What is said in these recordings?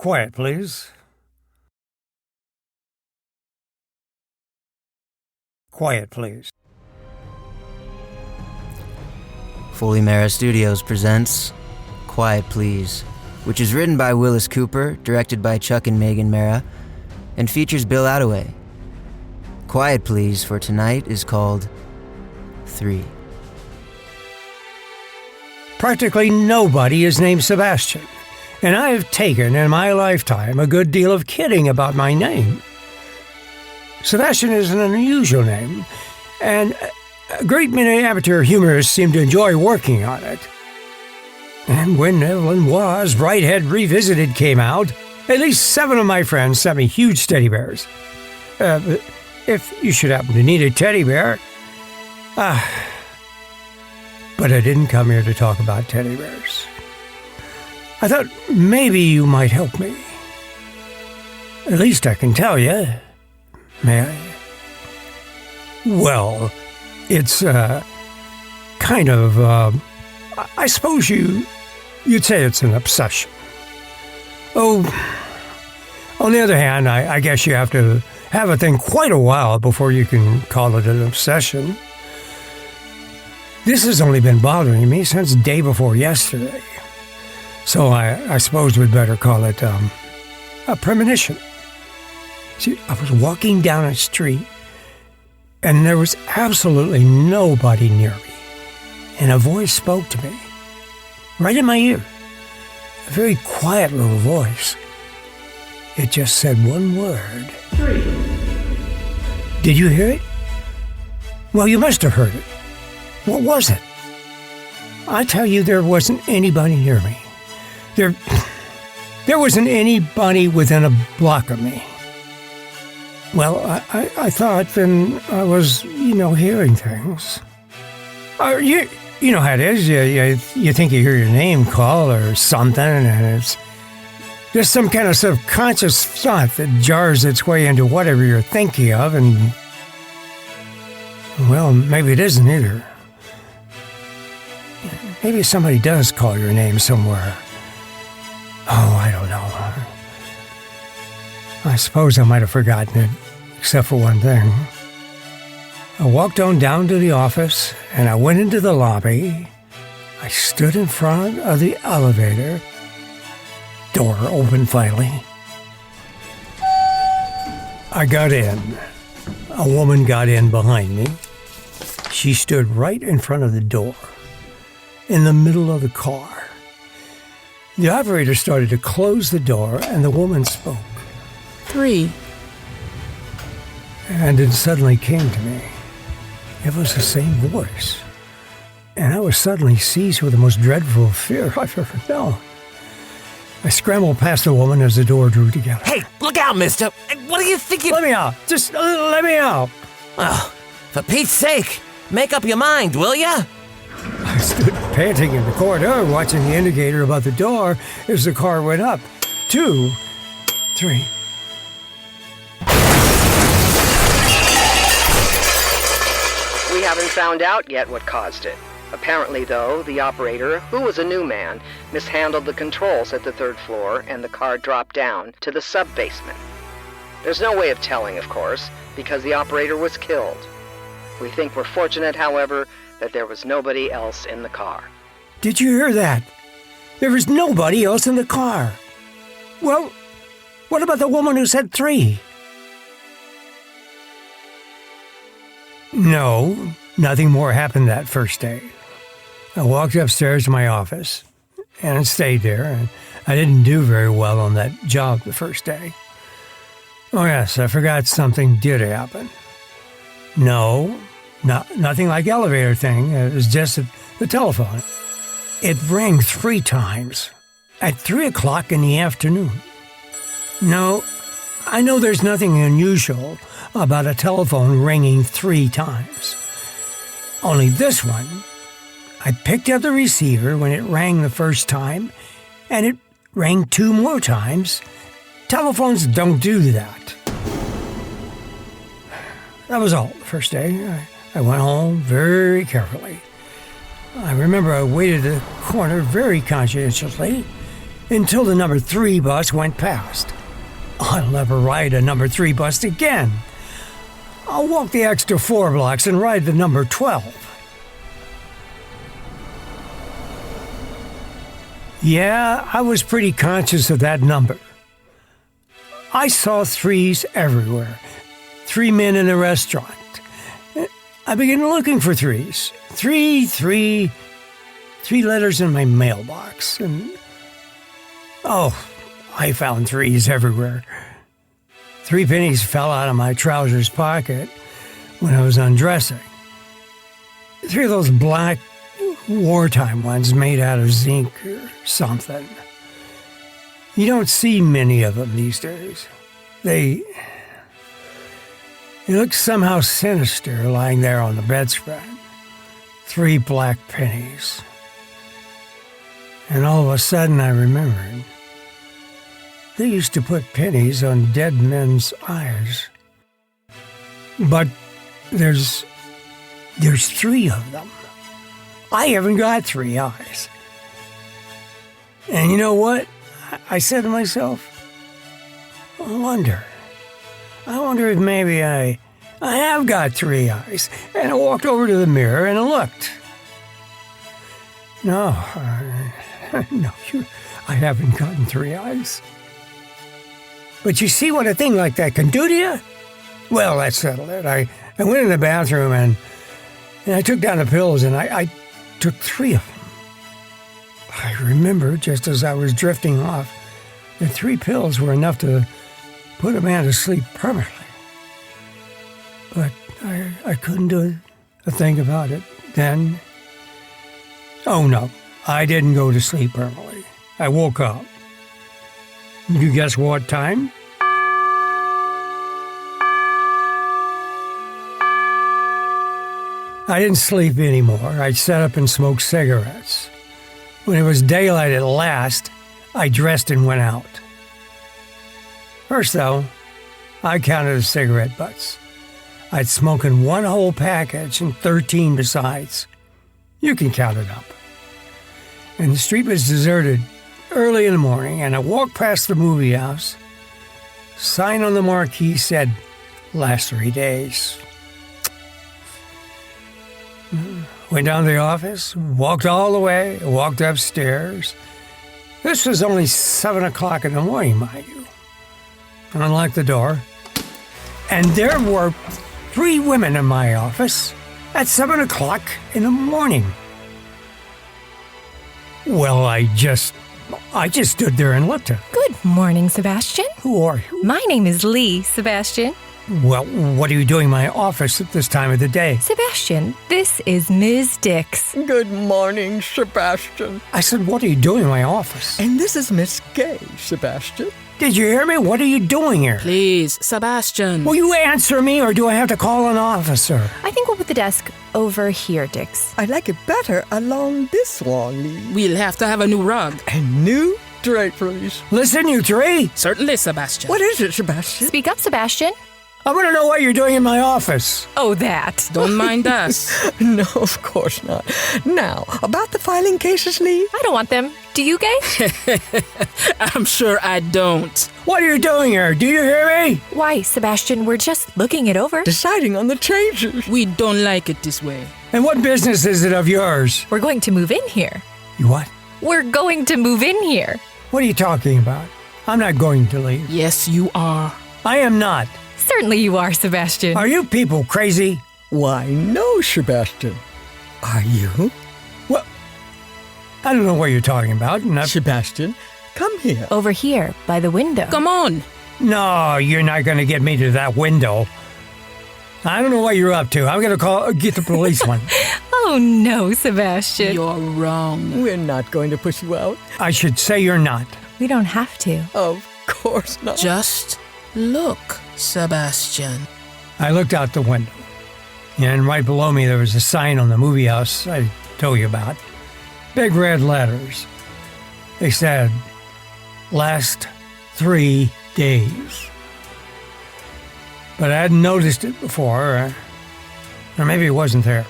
Quiet, please. Quiet, please. Foley Marra Studios presents Quiet Please, which is written by Wyllis Cooper, directed by Chuck and Megan Marra, and features Bill Attaway. Quiet Please for tonight is called 3. Practically nobody is named Sebastian, and I have taken in my lifetime a good deal of kidding about my name. Sebastian is an unusual name, and a great many amateur humorists seem to enjoy working on it. And when Evelyn Waugh's Brighthead Revisited came out, at least 7 of my friends sent me huge teddy bears. If you should happen to need a teddy bear. But I didn't come here to talk about teddy bears. I thought maybe you might help me. At least I can tell you. May I? Well, it's kind of, I suppose you'd say it's an obsession. Oh, on the other hand, I guess you have to have a thing quite a while before you can call it an obsession. This has only been bothering me since day before yesterday. So I suppose we'd better call it a premonition. See, I was walking down a street, and there was absolutely nobody near me. And a voice spoke to me, right in my ear. A very quiet little voice. It just said one word. 3. Did you hear it? Well, you must have heard it. What was it? I tell you, there wasn't anybody near me. There wasn't anybody within a block of me. Well, I thought then I was, hearing things. You know how it is. You think you hear your name called or something, and it's just some kind of subconscious thought that jars its way into whatever you're thinking of, and, well, maybe it isn't either. Maybe somebody does call your name somewhere. Oh, I don't know. I suppose I might have forgotten it, except for one thing. I walked on down to the office, and I went into the lobby. I stood in front of the elevator. Door opened finally. I got in. A woman got in behind me. She stood right in front of the door, in the middle of the car. The operator started to close the door, and the woman spoke. 3. And it suddenly came to me. It was the same voice. And I was suddenly seized with the most dreadful fear I've ever known. I scrambled past the woman as the door drew together. Hey, look out, mister! What do you think you... Let me out! Just let me out! Oh, for Pete's sake, make up your mind, will ya? I stood panting in the corridor, watching the indicator above the door as the car went up. 2, 3... We haven't found out yet what caused it. Apparently, though, the operator, who was a new man, mishandled the controls at the 3rd floor and the car dropped down to the sub-basement. There's no way of telling, of course, because the operator was killed. We think we're fortunate, however, that there was nobody else in the car. Did you hear that? There was nobody else in the car. Well, what about the woman who said 3? No, nothing more happened that first day. I walked upstairs to my office and stayed there, and I didn't do very well on that job the first day. Oh yes, I forgot something did happen. No, nothing like elevator thing. It was just the telephone. It rang 3 times at 3 o'clock in the afternoon. No, I know there's nothing unusual about a telephone ringing 3 times. Only this one, I picked up the receiver when it rang the first time, and it rang 2 more times. Telephones don't do that. That was all the first day. I went home very carefully. I remember I waited at the corner very conscientiously, until the number 3 bus went past. I'll never ride a number 3 bus again. I'll walk the extra 4 blocks and ride the number 12. Yeah, I was pretty conscious of that number. I saw 3s everywhere. 3 men in a restaurant. I began looking for 3s. 3 letters in my mailbox. And I found 3s everywhere. 3 pennies fell out of my trousers pocket when I was undressing. 3 of those black wartime ones made out of zinc or something. You don't see many of them these days. They look somehow sinister lying there on the bedspread. 3 black pennies. And all of a sudden I remembered. They used to put pennies on dead men's eyes. But there's 3 of them. I haven't got 3 eyes. And you know what? I said to myself, I wonder if maybe I have got 3 eyes. And I walked over to the mirror and I looked. No, I haven't gotten 3 eyes. But you see what a thing like that can do to you? Well, that settled it. I went in the bathroom and I took down the pills and I took 3 of them. I remember just as I was drifting off that 3 pills were enough to put a man to sleep permanently. But I couldn't do a thing about it then. Oh no, I didn't go to sleep permanently. I woke up. You guess what time? I didn't sleep anymore. I sat up and smoked cigarettes. When it was daylight at last, I dressed and went out. First, though, I counted the cigarette butts. I'd smoking 1 whole package and 13 besides. You can count it up. And the street was deserted early in the morning, and I walked past the movie house. Sign on the marquee said, last 3 days. Went down to the office, walked all the way, walked upstairs. This was only 7 o'clock in the morning, mind you. Unlocked the door, and there were 3 women in my office at 7 o'clock in the morning. Well, I just stood there and looked at her. Good morning, Sebastian. Who are you? My name is Lee, Sebastian. Well, what are you doing in my office at this time of the day? Sebastian, this is Ms. Dix. Good morning, Sebastian. I said, what are you doing in my office? And this is Miss Gay, Sebastian. Did you hear me? What are you doing here? Please, Sebastian. Will you answer me, or do I have to call an officer? I think we'll put the desk over here, Dix. I like it better along this wall, Lee. We'll have to have a new rug. And new draperies. Listen, you 3. Certainly, Sebastian. What is it, Sebastian? Speak up, Sebastian. I want to know what you're doing in my office. Oh, that. Don't mind us. No, of course not. Now, about the filing cases, Lee. I don't want them. Do you, Gay? I'm sure I don't. What are you doing here? Do you hear me? Why, Sebastian, we're just looking it over. Deciding on the changes. We don't like it this way. And what business is it of yours? We're going to move in here. You what? We're going to move in here. What are you talking about? I'm not going to leave. Yes, you are. I am not. Certainly you are, Sebastian. Are you people crazy? Why, no, Sebastian. Are you? Well, I don't know what you're talking about. Sebastian, come here. Over here, by the window. Come on. No, you're not going to get me to that window. I don't know what you're up to. I'm going to get the policeman. Oh, no, Sebastian. You're wrong. We're not going to push you out. I should say you're not. We don't have to. Of course not. Just look, Sebastian. I looked out the window, and right below me there was a sign on the movie house I told you about. Big red letters. They said, last 3 days. But I hadn't noticed it before, or maybe it wasn't there.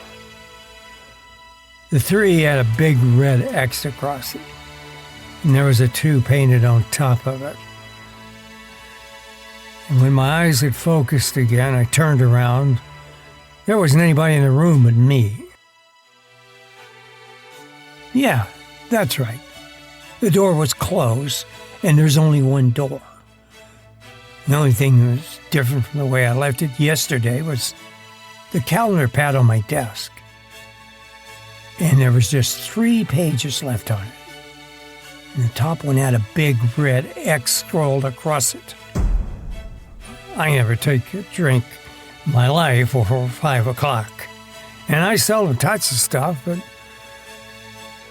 The 3 had a big red X across it. and there was a 2 painted on top of it. And when my eyes had focused again, I turned around. There wasn't anybody in the room but me. Yeah, that's right. The door was closed, and there's only one door. The only thing that was different from the way I left it yesterday was the calendar pad on my desk. And there was just 3 pages left on it. And the top one had a big red X scrolled across it. I never take a drink in my life before 5 o'clock. And I seldom touch the stuff, but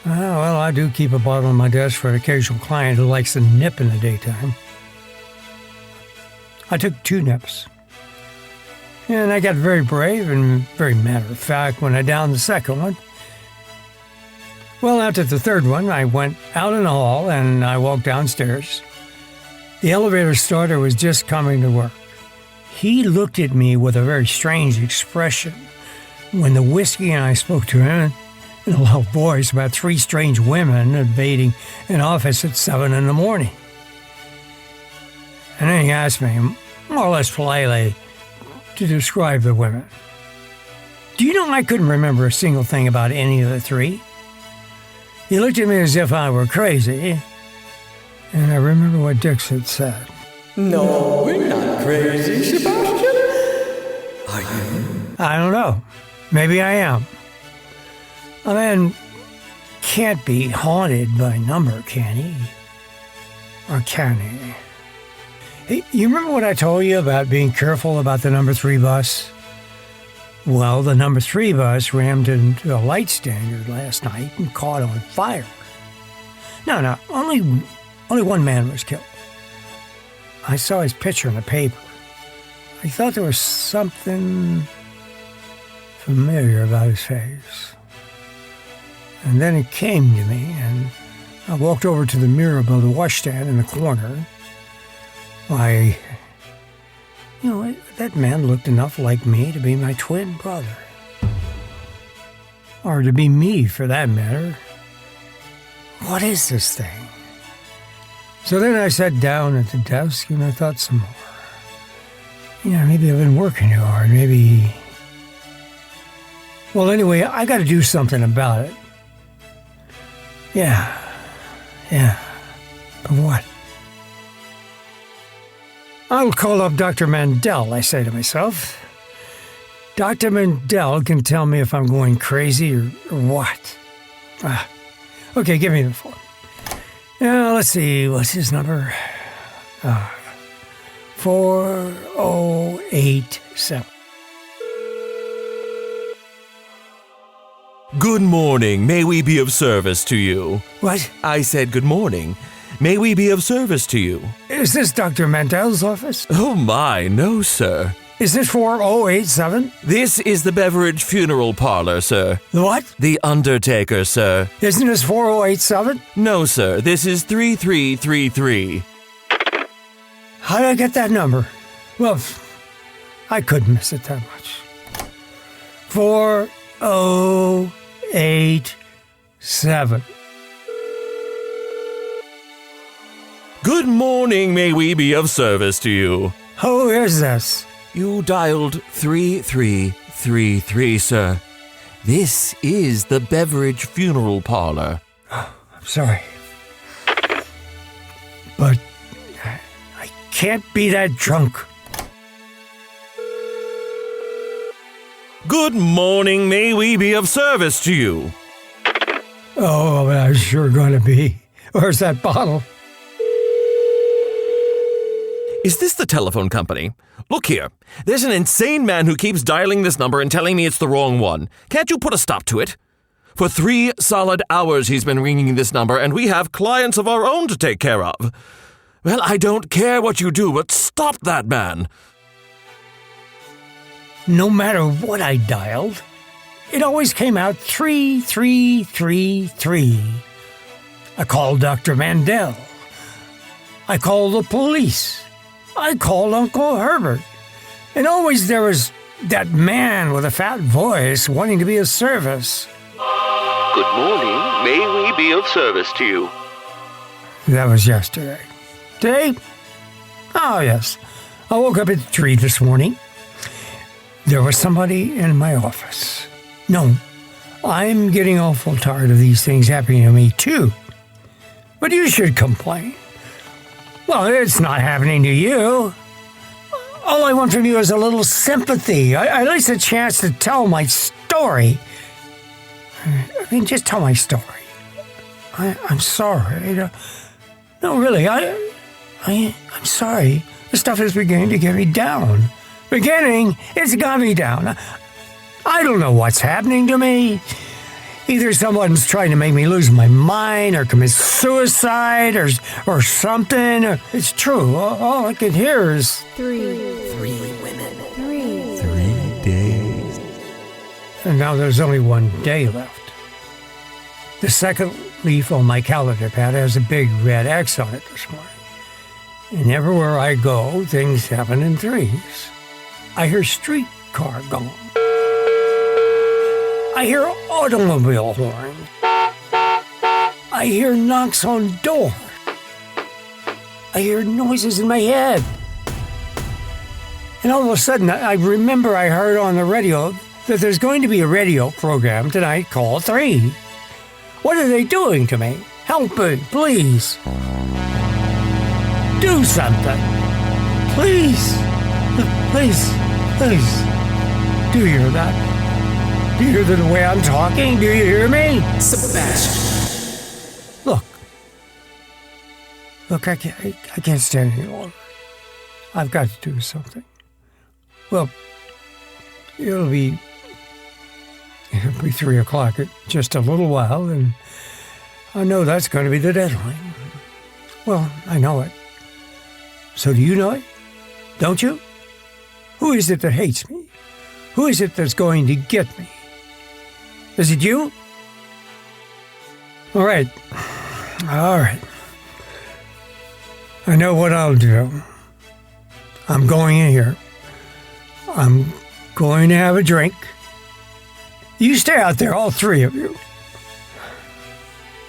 well, I do keep a bottle on my desk for an occasional client who likes to nip in the daytime. I took 2 nips. And I got very brave and very matter of fact when I downed the second one. Well, after the third one, I went out in the hall and I walked downstairs. The elevator starter was just coming to work. He looked at me with a very strange expression when the whiskey and I spoke to him in a loud voice about 3 strange women invading an office at 7 in the morning. And then he asked me, more or less politely, to describe the women. Do you know I couldn't remember a single thing about any of the 3? He looked at me as if I were crazy, and I remember what Dix had said. No, we're not crazy, Sebastian. Are you? I don't know. Maybe I am. A man can't be haunted by a number, can he? Or can he? Hey, you remember what I told you about being careful about the number 3 bus? Well, the number 3 bus rammed into a light standard last night and caught on fire. No, only one man was killed. I saw his picture in the paper. I thought there was something familiar about his face. And then it came to me, and I walked over to the mirror above the washstand in the corner. Why, that man looked enough like me to be my twin brother. Or to be me, for that matter. What is this thing? So then I sat down at the desk and I thought some more. Maybe I've been working too hard, maybe... Well, anyway, I got to do something about it. Yeah. But what? I'll call up Dr. Mandel, I say to myself. Dr. Mandel can tell me if I'm going crazy or what. Okay, give me the phone. Let's see, what's his number? 4087. Good morning. May we be of service to you? What? I said good morning. May we be of service to you? Is this Dr. Mandel's office? Oh my, no, sir. Is this 4087? This is the Beverage Funeral Parlor, sir. The what? The Undertaker, sir. Isn't this 4087? No, sir. This is 3333. How did I get that number? Well, I couldn't miss it that much. 4087. Good morning. May we be of service to you? Who is this? You dialed 3333, sir. This is the Beverage Funeral Parlor. I'm sorry. But I can't be that drunk. Good morning. May we be of service to you? Oh, I'm sure going to be. Where's that bottle? Is this the telephone company? Look here. There's an insane man who keeps dialing this number and telling me it's the wrong one. Can't you put a stop to it? For 3 solid hours he's been ringing this number, and we have clients of our own to take care of. Well, I don't care what you do, but stop that man. No matter what I dialed, it always came out 3333. I called Dr. Mandel. I called the police. I called Uncle Herbert. And always there was that man with a fat voice wanting to be of service. Good morning. May we be of service to you? That was yesterday. Today? Oh, yes. I woke up at 3 this morning. There was somebody in my office. No, I'm getting awful tired of these things happening to me, too. But you should complain. Well, it's not happening to you. All I want from you is a little sympathy, at least a chance to tell my story. I mean, just tell my story. I'm sorry. No, really, I'm sorry. This stuff is beginning to get me down. It's got me down. I don't know what's happening to me. Either someone's trying to make me lose my mind or commit suicide or something. It's true. All I can hear is... 3 women. 3 days. And now there's only one day left. The second leaf on my calendar pad has a big red X on it this morning. And everywhere I go, things happen in threes. I hear streetcar going. I hear automobile horns. I hear knocks on doors. I hear noises in my head. And all of a sudden, I remember I heard on the radio that there's going to be a radio program tonight called 3. What are they doing to me? Help me, please. Do something. Please. Please. Do you hear that? Do you hear the way I'm talking? Do you hear me? Sebastian. Look, I can't stand any longer. I've got to do something. Well, it'll be 3 o'clock in just a little while, and I know that's going to be the deadline. Well, I know it. So do you know it? Don't you? Who is it that hates me? Who is it that's going to get me? Is it you? All right. I know what I'll do. I'm going in here. I'm going to have a drink. You stay out there, all 3 of you.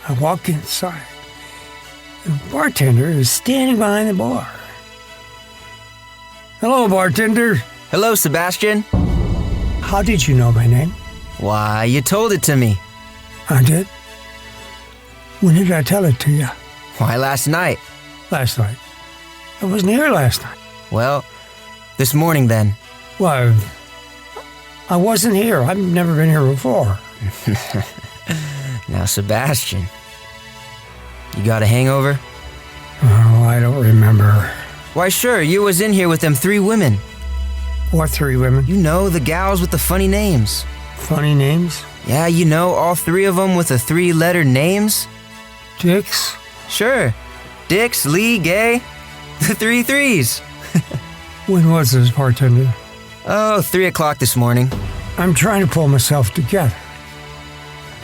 I walk inside. The bartender is standing behind the bar. Hello, bartender. Hello, Sebastian. How did you know my name? Why, you told it to me. I did? When did I tell it to you? Why, last night. Last night. I wasn't here last night. Well, this morning then. Why, I wasn't here. I've never been here before. Now, Sebastian, you got a hangover? Oh, I don't remember. Why, sure, you was in here with them 3 women. What 3 women? You know, the gals with the funny names. Funny names? Yeah, you know, all 3 of them with the 3-letter names. Dicks? Sure. Dix, Lee, Gay. The 3 threes. When was this, bartender? Oh, 3 o'clock this morning. I'm trying to pull myself together.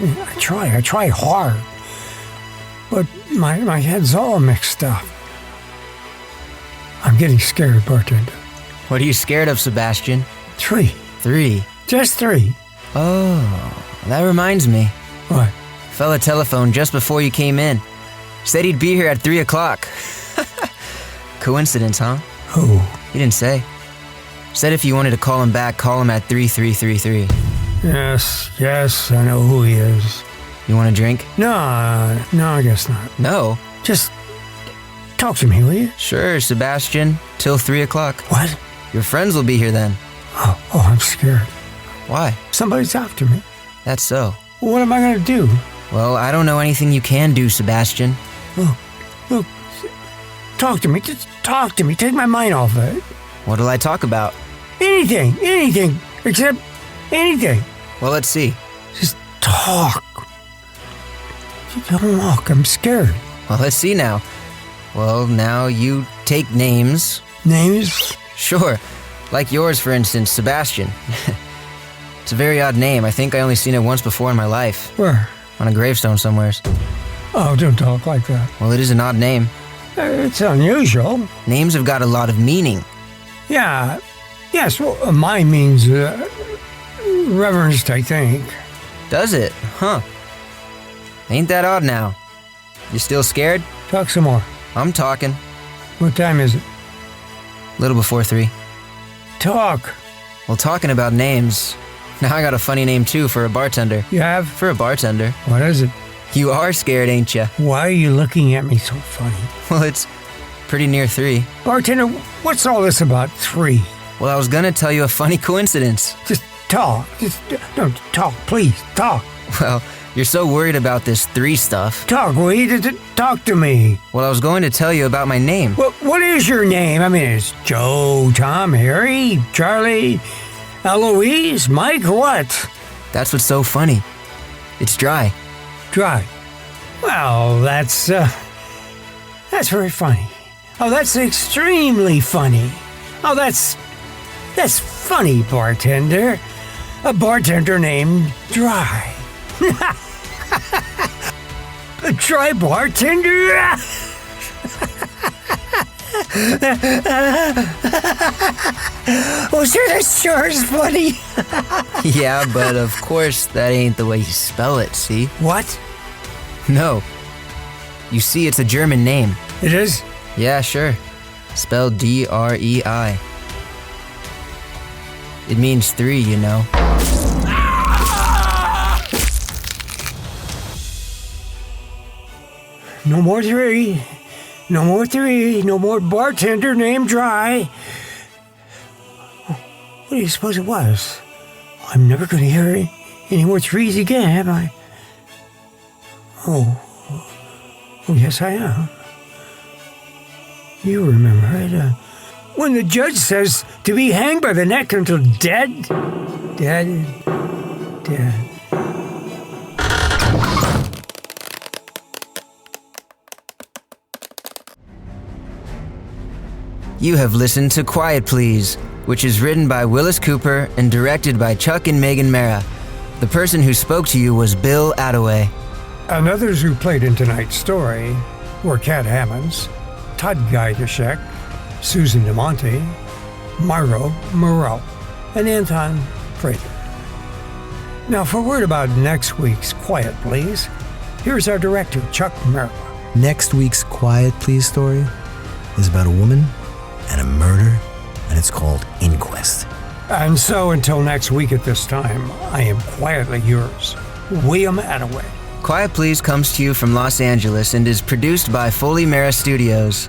I try hard. But my head's all mixed up. I'm getting scared, bartender. What are you scared of, Sebastian? 3. 3. Just 3. Oh, that reminds me. What? Fella telephoned just before you came in. Said he'd be here at 3 o'clock. Coincidence, huh? Who? He didn't say. Said if you wanted to call him back, call him at 3333. Yes, I know who he is. You want a drink? No, I guess not. No. Just talk to me, will you? Sure, Sebastian. Till 3 o'clock. What? Your friends will be here then. Oh, I'm scared. Why? Somebody's after me. That's so. What am I going to do? Well, I don't know anything you can do, Sebastian. Look. Talk to me. Just talk to me. Take my mind off of it. What'll I talk about? Anything. Except anything. Well, let's see. Just talk. Talk. I'm scared. Well, let's see now. Well, now you take names. Names? Sure. Like yours, for instance, Sebastian. It's a very odd name. I think I only seen it once before in my life. Where? On a gravestone somewheres. Oh, don't talk like that. Well, it is an odd name. It's unusual. Names have got a lot of meaning. Yeah. Yes, well, mine means reverenced, I think. Does it? Huh. Ain't that odd now. You still scared? Talk some more. I'm talking. What time is it? Little before 3. Talk. Well, talking about names. Now I got a funny name too for a bartender. You have? For a bartender. What is it? You are scared, ain't ya? Why are you looking at me so funny? Well, it's pretty near 3. Bartender, what's all this about 3? Well, I was gonna tell you a funny coincidence. Just talk. Just don't talk, please. Talk. Well, you're so worried about this 3 stuff. Talk, will you? Talk to me. Well, I was going to tell you about my name. What is your name? I mean, it's Joe, Tom, Harry, Charlie, Eloise, Mike, what? That's what's so funny. It's Dry. Dry. Well, that's very funny. Oh, that's extremely funny. Oh, that's funny, bartender. A bartender named Dry. A dry bartender? Oh, sure, that sure is funny. Yeah, but of course that ain't the way you spell it, see? What? No. You see, it's a German name. It is? Yeah, sure. Spelled D-R-E-I. It means 3, you know. No more 3. No more 3. No more bartender named Dry. What do you suppose it was? I'm never going to hear any more 3s again, am I? Oh, yes, I am. You remember it? When the judge says to be hanged by the neck until dead? Dead. You have listened to Quiet Please, which is written by Wyllis Cooper and directed by Chuck and Megan Marra. The person who spoke to you was Bill Attaway. And others who played in tonight's story were Kat Hammons, Todd Gajdusek, Susan DeMonte, Marra Morrell, and Anton Frater. Now, for word about next week's Quiet Please, here's our director, Chuck Marra. Next week's Quiet Please story is about a woman and a murder, and it's called Inquest. And so until next week at this time, I am quietly yours, William Attaway. Quiet Please comes to you from Los Angeles and is produced by Foley Marra Studios.